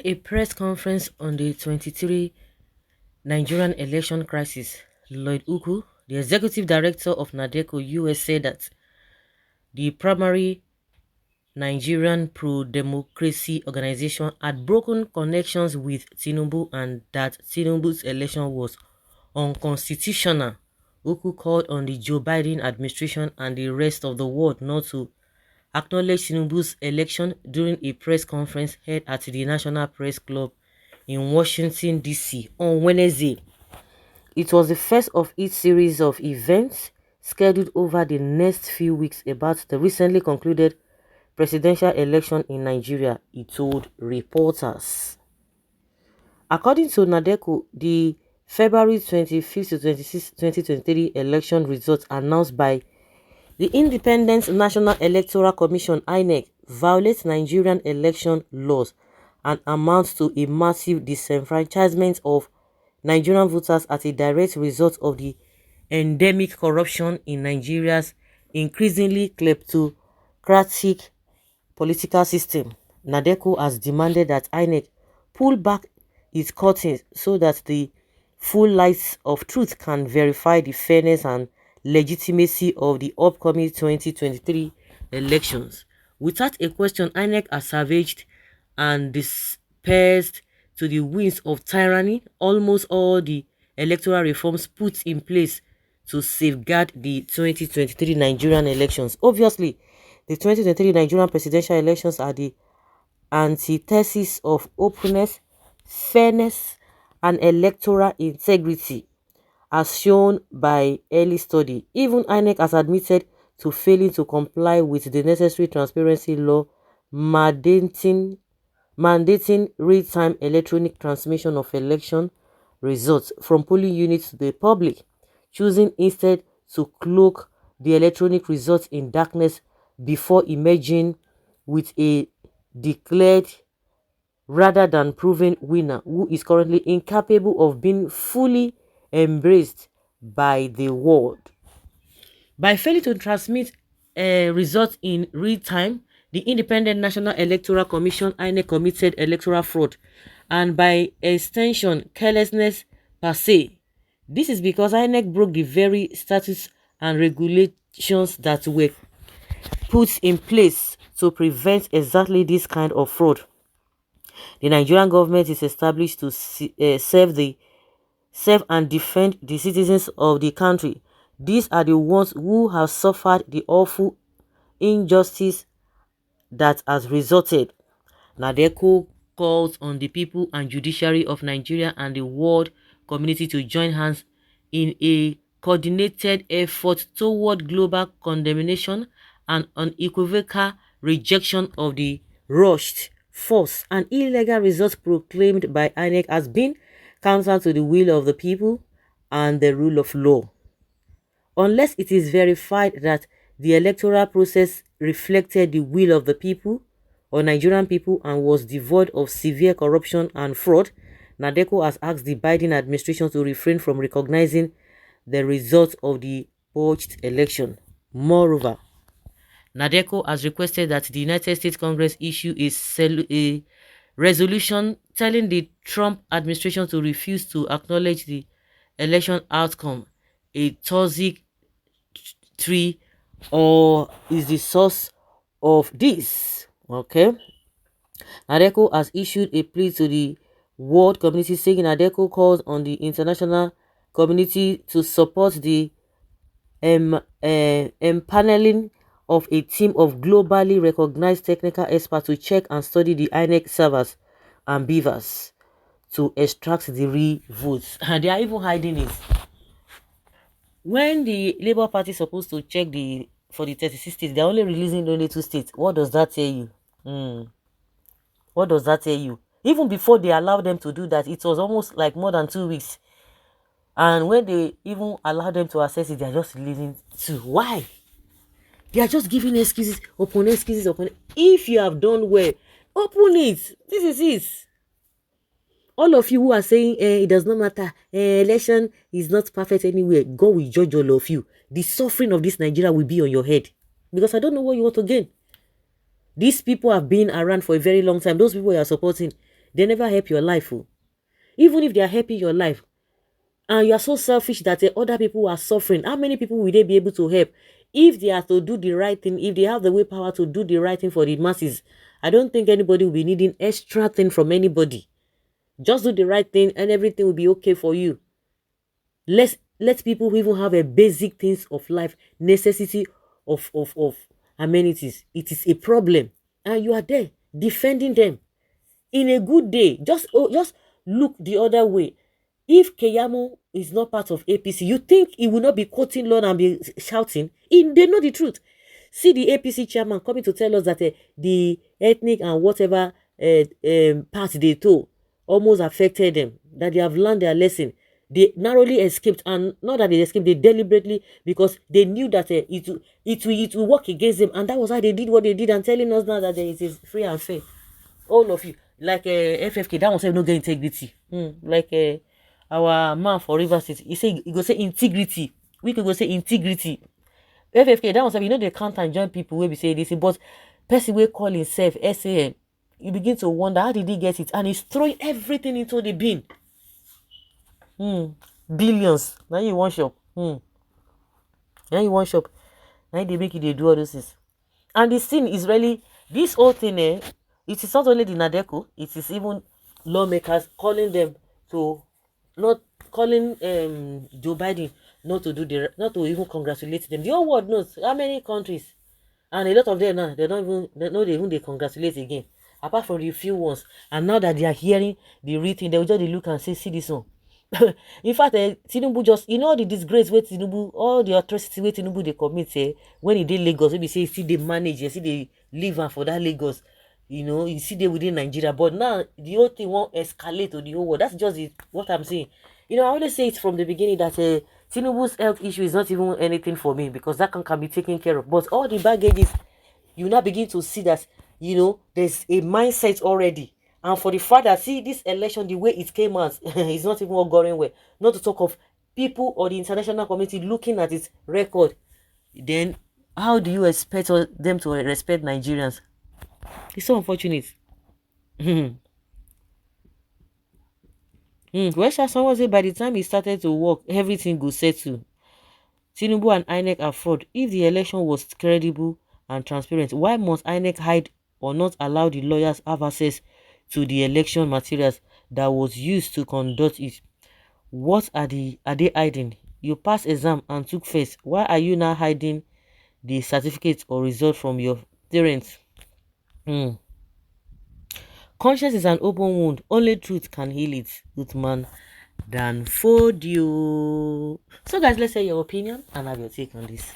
a press conference on the 23 Nigerian election crisis, Lloyd Uku, the executive director of NADECO US, said that the primary Nigerian pro-democracy organization had broken connections with Tinubu and that Tinubu's election was unconstitutional. Uku called on the Joe Biden administration and the rest of the world not to acknowledged Tinubu's election during a press conference held at the National Press Club in Washington, D.C. on Wednesday. It was the first of its series of events scheduled over the next few weeks about the recently concluded presidential election in Nigeria, he told reporters. According to NADECO, the February 25th to 26th, 2023 election results announced by the Independent National Electoral Commission (INEC) violates Nigerian election laws and amounts to a massive disenfranchisement of Nigerian voters as a direct result of the endemic corruption in Nigeria's increasingly kleptocratic political system. NADECO has demanded that INEC pull back its curtains so that the full light of truth can verify the fairness and legitimacy of the upcoming 2023 elections. Without a question, INEC has savaged and dispersed to the winds of tyranny almost all the electoral reforms put in place to safeguard the 2023 Nigerian elections. Obviously, the 2023 Nigerian presidential elections are the antithesis of openness, fairness, and electoral integrity, as shown by early study. Even INEC has admitted to failing to comply with the necessary transparency law mandating real-time electronic transmission of election results from polling units to the public, choosing instead to cloak the electronic results in darkness before emerging with a declared rather than proven winner who is currently incapable of being fully embraced by the world. By failing to transmit results in real time, the Independent National Electoral Commission (INEC) committed electoral fraud and by extension carelessness per se. This is because INEC broke the very statutes and regulations that were put in place to prevent exactly this kind of fraud. The Nigerian government is established to serve and defend the citizens of the country. These are the ones who have suffered the awful injustice that has resulted. NADECO calls on the people and judiciary of Nigeria and the world community to join hands in a coordinated effort toward global condemnation and unequivocal rejection of the rushed, forced, and illegal results proclaimed by INEC as being counter to the will of the people and the rule of law. Unless it is verified that the electoral process reflected the will of the people or Nigerian people and was devoid of severe corruption and fraud, NADECO has asked the Biden administration to refrain from recognizing the results of the botched election. Moreover, NADECO has requested that the United States Congress issue a resolution telling the Trump administration to refuse to acknowledge the election outcome, a toxic tree, or is the source of this. Okay, NADECO has issued a plea to the world community saying NADECO calls on the international community to support the empaneling of a team of globally recognized technical experts to check and study the INEC servers and beavers to extract the real votes. And they are even hiding it. When the Labour Party is supposed to check for the 36 states, they're only releasing only 2 states. What does that tell you? What does that tell you? Even before they allowed them to do that, it was almost like more than 2 weeks. And when they even allowed them to access it, they're just releasing 2. Why? They are just giving excuses upon excuses upon. If you have done well, open it. This is it. All of you who are saying it does not matter, election is not perfect anywhere, God will judge all of you. The suffering of this Nigeria will be on your head. Because I don't know what you want to gain. These people have been around for a very long time. Those people you are supporting, They never help your life. Oh. Even if they are helping your life, and you are so selfish that other people are suffering, how many people will they be able to help? If they are to do the right thing, if they have the willpower to do the right thing for the masses, I don't think anybody will be needing extra thing from anybody. Just do the right thing and everything will be okay for you. Let people who even have a basic things of life, necessity of amenities. It is a problem. And you are there defending them in a good day. Just look the other way. If Keyamo is not part of APC, you think he will not be quoting Lord and be shouting? They know the truth. See the APC chairman coming to tell us that the ethnic and whatever part they told almost affected them, that they have learned their lesson. They narrowly escaped, and not that they escaped, they deliberately, because they knew that it will work against them, and that was why they did what they did, and telling us now that it is free and fair. All of you, like FFK, that one say no get integrity. Like our man for River State, he go say integrity. We could go say integrity. FFK, that one say you know they can't and join people where we say this, but person will call himself SAM. You begin to wonder how did he get it, and he's throwing everything into the bin. Billions. Now you one shop. Now you one shop. Now they make it, they do all those things. And the thing is really, this whole thing, it is not only the Nadeco, it is even lawmakers calling them to, not calling Joe Biden not to even congratulate them. The whole world knows how many countries, and a lot of them now, they congratulate again, apart from the few ones. And now that they are hearing the real thing, they will just look and say, see this one. In fact, Tinubu just, the disgrace with Tinubu, all the atrocity with Tinubu they commit, when he did Lagos, maybe say, see they manage, see they live for that Lagos, you see they within Nigeria, but now the whole thing won't escalate to the whole world. That's just what I'm saying. I always say it from the beginning that Tinubu's health issue is not even anything for me, because that can be taken care of. But all the baggages, you now begin to see that, there's a mindset already. And for the fact that, see, this election, the way it came out, is not even all going well. Not to talk of people or the international community looking at its record. Then, how do you expect them to respect Nigerians? It's so unfortunate. Well, someone say by the time he started to work, everything go settle. Tinubu and Inec are fraud. If the election was credible and transparent, why must Inec hide or not allow the lawyers have access to the election materials that was used to conduct it? What are they hiding? You passed exam and took first. Why are you now hiding the certificate or result from your parents? Conscience is an open wound. Only truth can heal it. Good man than fold you. So guys, let's say your opinion and have your take on this.